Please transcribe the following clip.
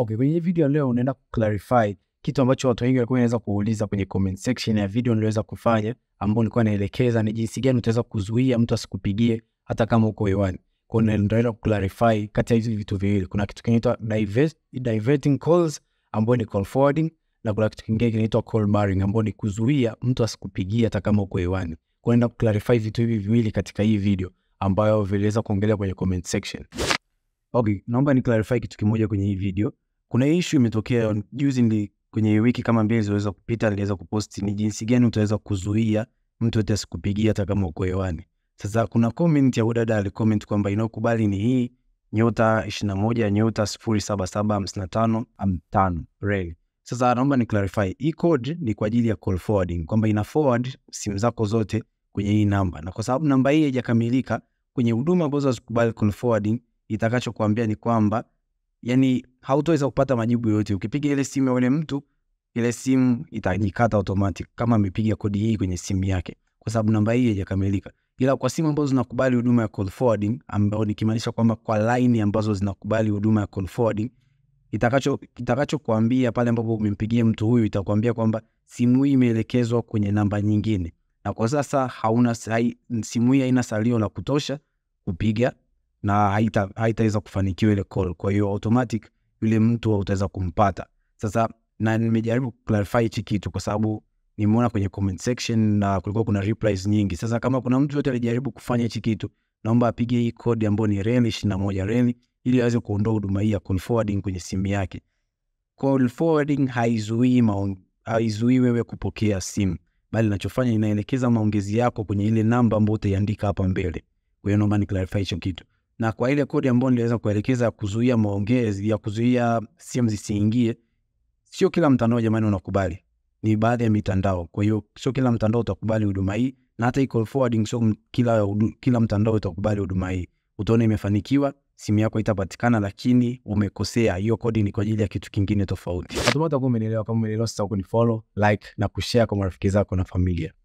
Okay, kwenye hii video leo unaenda kuclarify kitu ambacho watu wengi walikuwa wanaweza kuuliza kwenye comment section ya video niliweza kufanya, ambao nilikuwa naelekeza ni jinsi gani utaweza kuzuia mtu asikupigie hata kama uko hewani. Kwa hiyo ndio kuclarify kati ya hizo vitu viwili. Kuna kitu kinaitwa diverting calls ambao ni call forwarding, na kuna kitu kingine kinaitwa call barring ambao ni kuzuia mtu asikupigie hata kama uko hewani. Kwa hiyo ndio kuclarify vitu hivi viwili katika hii video ambayo viliweza kuongelea kwenye comment section. Okay, naomba ni clarify kitu kimoja kwenye hii video. Kuna issue imetokea juzi kwenye wiki kama mbili zilizoweza kupita, niliweza kupost ni jinsi gani utaweza kuzuia mtu yote asikupigie hata kama uko hewani. Sasa kuna comment ya dada alicomment kwamba inakubali ni hii *21*07755 reli. Sasa naomba ni clarify, hii code ni kwa ajili ya call forwarding, kwamba ina forward simu zako zote kwenye hii namba, na kwa sababu namba hii haijakamilika kwenye huduma ambazo hazikubali call forwarding, itakachokuambia ni kwamba yani hautaweza kupata majibu yote. Ukipiga ile simu ya yule mtu, ile simu itajikata automatic kama amepiga kodi hii kwenye simu yake, kwa sababu namba hii haijakamilika. Ila kwa simu ambazo zinakubali huduma ya call forwarding, ambao nikimaanisha kwamba kwa line ambazo zinakubali huduma ya call forwarding, itakachokuambia pale ambapo umempigia mtu huyu, itakwambia kwamba simu hii imeelekezwa kwenye namba nyingine, na kwa sasa simu hii haina salio la kutosha kupiga na haitaweza kufanikiwa ile call. Kwa hiyo automatic yule mtu utaweza kumpata. Sasa na nimejaribu clarify hichi kitu kwa sababu nimeona kwenye comment section na kulikuwa kuna replies nyingi. Sasa kama kuna mtu yote alijaribu kufanya hichi kitu, naomba apige hii code ambayo ni reli 21 reli ili aweze kuondoa huduma hii ya call forwarding kwenye simu yake. Call forwarding haizuii wewe kupokea simu, bali inachofanya inaelekeza maongezi yako kwenye ile namba ambayo utaiandika hapa mbele. Kwa hiyo naomba ni clarify hicho kitu. Na kwa ile kodi ambayo niliweza kuelekeza kuzuia maongezi, ya kuzuia simu zisiingie, sio kila mtandao jamani unakubali. Ni baadhi ya mitandao. Kwa hiyo sio kila mtandao utakubali huduma hii, na hata call forwarding sio kila mtandao utakubali huduma hii. Utaona imefanikiwa, simu yako itapatikana, lakini umekosea. Hiyo kodi ni kwa ajili ya kitu kingine tofauti. Natumai utakuwa umeelewa. Kama umeelewa, sasa kunifollow, like na kushare kwa marafiki zako na familia.